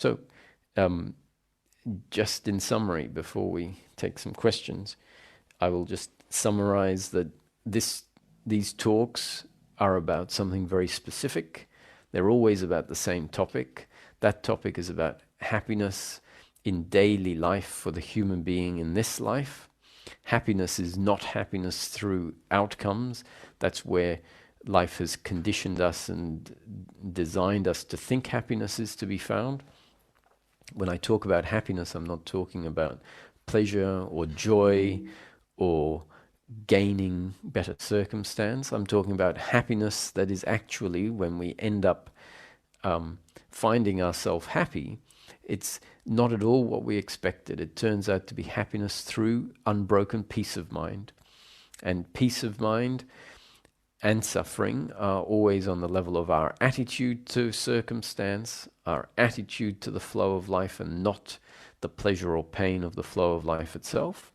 So, just in summary, before we take some questions, I will just summarize that these talks are about something very specific. They're always about the same topic. That topic is about happiness in daily life for the human being in this life. Happiness is not happiness through outcomes. That's where life has conditioned us and designed us to think happiness is to be found. When I talk about happiness, I'm not talking about pleasure or joy or gaining better circumstance. I'm talking about happiness that is actually, when we end up finding ourselves happy, it's not at all what we expected. It turns out to be happiness through unbroken peace of mind. And peace of mind and suffering are always on the level of our attitude to circumstance, our attitude to the flow of life, and not the pleasure or pain of the flow of life itself.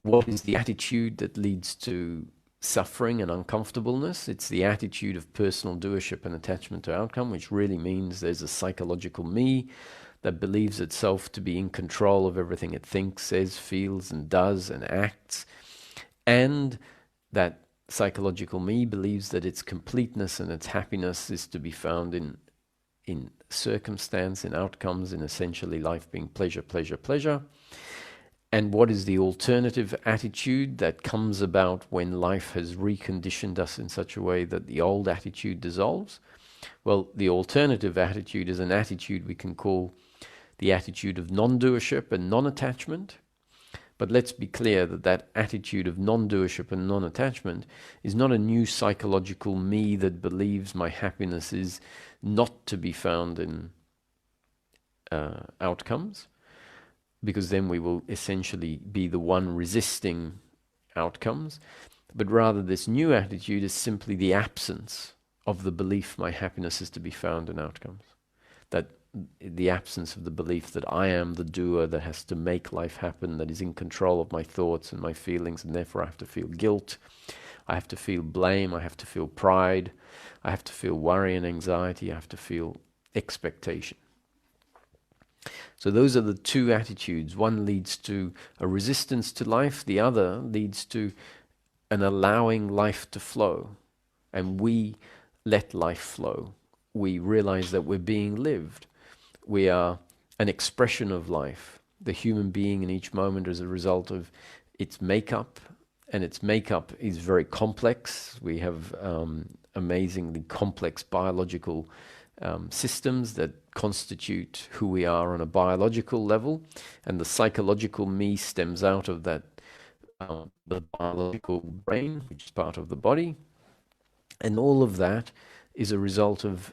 What is the attitude that leads to suffering and uncomfortableness? It's the attitude of personal doership and attachment to outcome, which really means there's a psychological me that believes itself to be in control of everything it thinks, says, feels, and does, and acts. And that psychological me believes that its completeness and its happiness is to be found in circumstance, in outcomes, in essentially life being pleasure, pleasure, pleasure. And what is the alternative attitude that comes about when life has reconditioned us in such a way that the old attitude dissolves? Well, the alternative attitude is an attitude we can call the attitude of non-doership and non-attachment. But let's be clear that that attitude of non-doership and non-attachment is not a new psychological me that believes my happiness is not to be found in outcomes, because then we will essentially be the one resisting outcomes. But rather, this new attitude is simply the absence of the belief my happiness is to be found in outcomes. That the absence of the belief that I am the doer that has to make life happen, that is in control of my thoughts and my feelings, and therefore I have to feel guilt, I have to feel blame, I have to feel pride, I have to feel worry and anxiety, I have to feel expectation. So those are the two attitudes. One leads to a resistance to life, the other leads to an allowing life to flow. And we let life flow. We realize that we're being lived. We are an expression of life. The human being in each moment is a result of its makeup, and its makeup is very complex. We have amazingly complex biological systems that constitute who we are on a biological level, and the psychological me stems out of that, the biological brain, which is part of the body, and all of that is a result of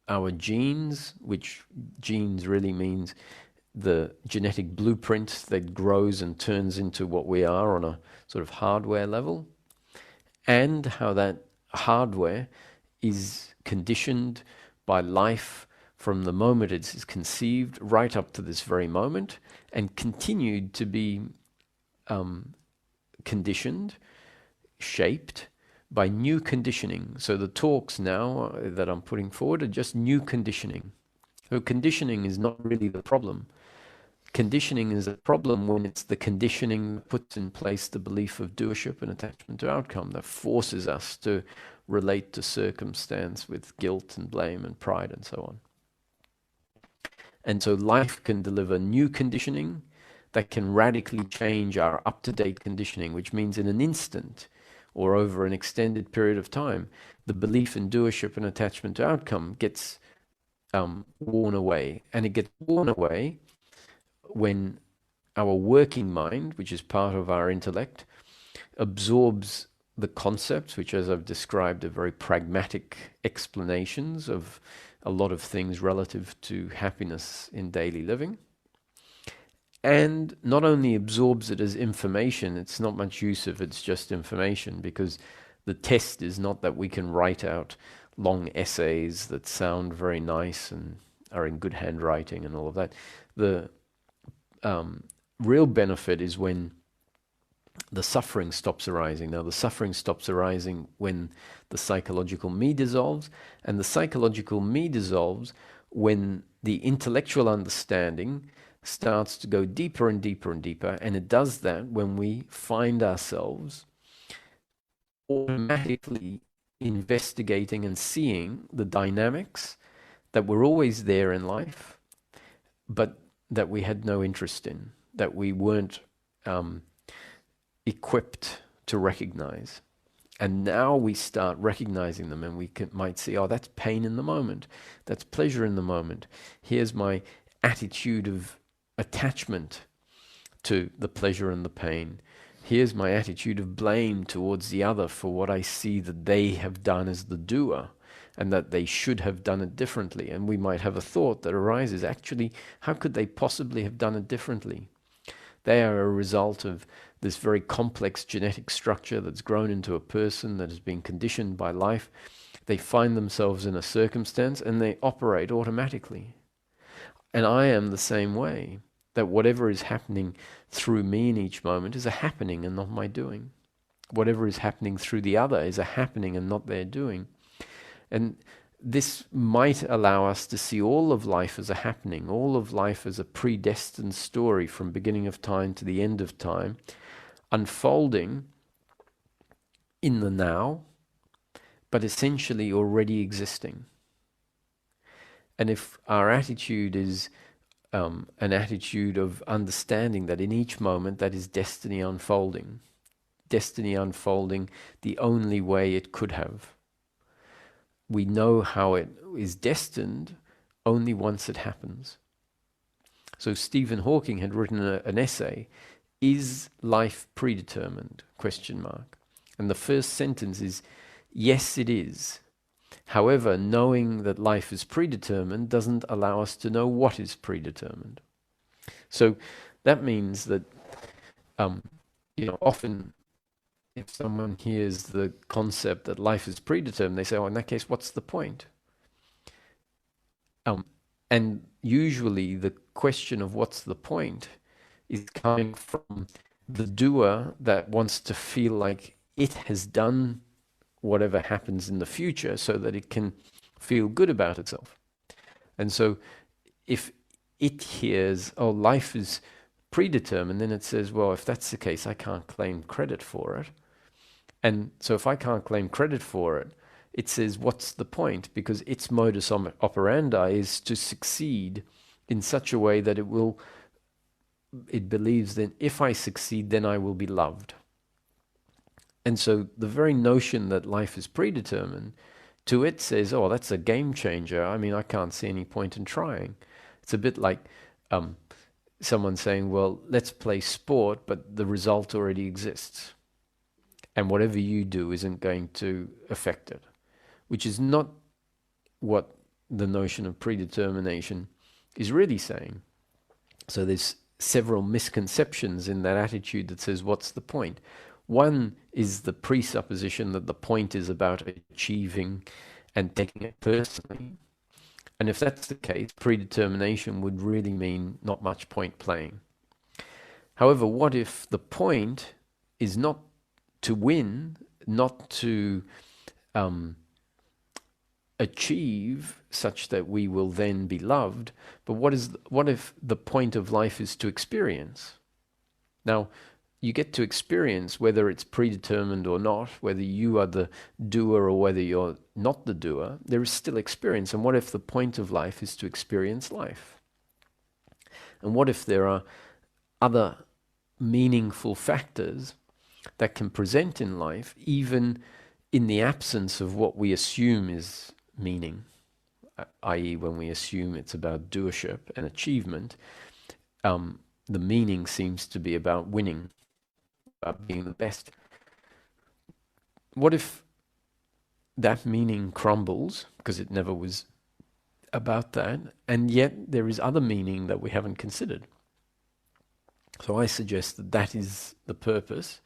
our genes, which genes really means the genetic blueprint that grows and turns into what we are on a sort of hardware level, and how that hardware is conditioned by life from the moment it's conceived right up to this very moment, and continued to be conditioned, shaped by new conditioning. So the talks now that I'm putting forward are just new conditioning. So conditioning is not really the problem. Conditioning is a problem when it's the conditioning that puts in place the belief of doership and attachment to outcome that forces us to relate to circumstance with guilt and blame and pride and so on. And so life can deliver new conditioning that can radically change our up-to-date conditioning, which means in an instant or over an extended period of time, the belief in doership and attachment to outcome gets worn away. And it gets worn away when our working mind, which is part of our intellect, absorbs the concepts, which, as I've described, are very pragmatic explanations of a lot of things relative to happiness in daily living. And not only absorbs it as information, it's not much use if it's just information, because the test is not that we can write out long essays that sound very nice and are in good handwriting and all of that. The real benefit is when the suffering stops arising. Now, the suffering stops arising when the psychological me dissolves, and the psychological me dissolves when the intellectual understanding starts to go deeper and deeper and deeper, and it does that when we find ourselves automatically investigating and seeing the dynamics that were always there in life, but that we had no interest in, that we weren't equipped to recognize. And now we start recognizing them, and we might see, oh, that's pain in the moment. That's pleasure in the moment. Here's my attitude of attachment to the pleasure and the pain. Here's my attitude of blame towards the other for what I see that they have done as the doer, and that they should have done it differently. And we might have a thought that arises, actually, how could they possibly have done it differently? They are a result of this very complex genetic structure that's grown into a person that has been conditioned by life. They find themselves in a circumstance and they operate automatically. And I am the same way, that whatever is happening through me in each moment is a happening and not my doing. Whatever is happening through the other is a happening and not their doing. And this might allow us to see all of life as a happening, all of life as a predestined story from beginning of time to the end of time, unfolding in the now, but essentially already existing. And if our attitude is an attitude of understanding that in each moment that is destiny unfolding the only way it could have. We know how it is destined only once it happens. So Stephen Hawking had written an essay, "Is life predetermined?" ? And the first sentence is, yes, it is. However, knowing that life is predetermined doesn't allow us to know what is predetermined. So that means that, often if someone hears the concept that life is predetermined, they say, oh, in that case, what's the point? And usually the question of what's the point is coming from the doer that wants to feel like it has done whatever happens in the future so that it can feel good about itself. And so if it hears, oh, life is predetermined, then it says, well, if that's the case, I can't claim credit for it. And so if I can't claim credit for it, it says, what's the point? Because its modus operandi is to succeed in such a way that it believes that if I succeed, then I will be loved. And so the very notion that life is predetermined, to it says, oh, that's a game changer. I mean, I can't see any point in trying. It's a bit like someone saying, well, let's play sport, but the result already exists. And whatever you do isn't going to affect it, which is not what the notion of predetermination is really saying. So there's several misconceptions in that attitude that says, what's the point? One is the presupposition that the point is about achieving and taking it personally. And if that's the case, predetermination would really mean not much point playing. However, what if the point is not to win, not to achieve such that we will then be loved, but what if the point of life is to experience? Now, you get to experience whether it's predetermined or not, whether you are the doer or whether you're not the doer, there is still experience. And what if the point of life is to experience life? And what if there are other meaningful factors that can present in life, even in the absence of what we assume is meaning, i.e. when we assume it's about doership and achievement, the meaning seems to be about winning, about being the best. What if that meaning crumbles, because it never was about that, and yet there is other meaning that we haven't considered? So I suggest that that is the purpose,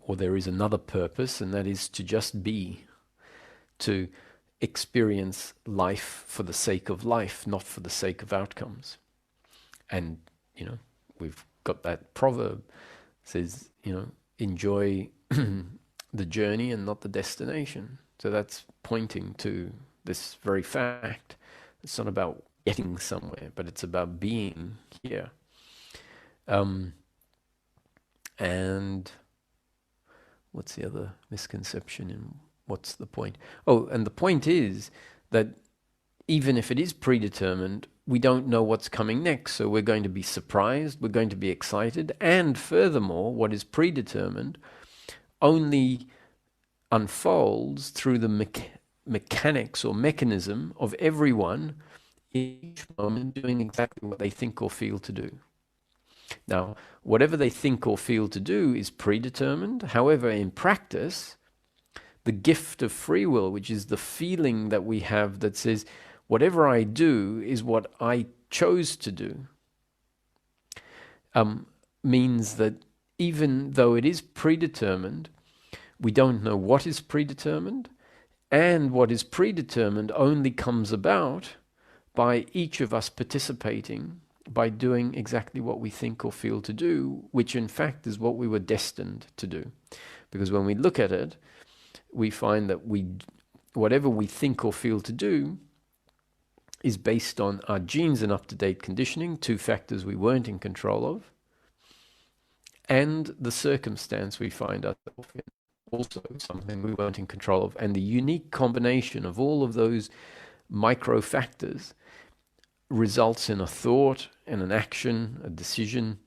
or there is another purpose, and that is to just be, to experience life for the sake of life, not for the sake of outcomes. And, we've got that proverb says, enjoy the journey and not the destination. So that's pointing to this very fact It's not about getting somewhere, but it's about being here. And what's the other misconception and what's the point? Oh, and the point is that even if it is predetermined, we don't know what's coming next. So we're going to be surprised, we're going to be excited, and furthermore, what is predetermined only unfolds through the mechanics or mechanism of everyone each moment doing exactly what they think or feel to do. Now, whatever they think or feel to do is predetermined. However, in practice, the gift of free will, which is the feeling that we have that says, whatever I do is what I chose to do, means that even though it is predetermined, we don't know what is predetermined, and what is predetermined only comes about by each of us participating by doing exactly what we think or feel to do, which in fact is what we were destined to do. Because when we look at it, we find that whatever we think or feel to do is based on our genes and up-to-date conditioning, two factors we weren't in control of, and the circumstance we find ourselves in, also something we weren't in control of. And the unique combination of all of those micro factors results in a thought and an action, a decision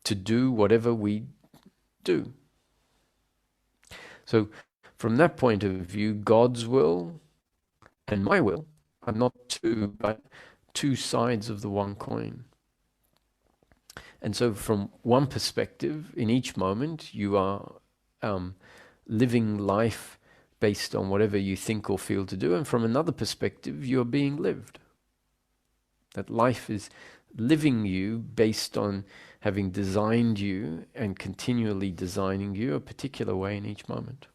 to do whatever we do. So from that point of view, God's will and my will are not two, but two sides of the one coin. And so from one perspective, in each moment, you are living life based on whatever you think or feel to do. And from another perspective, you are being lived. That life is living you based on having designed you and continually designing you a particular way in each moment.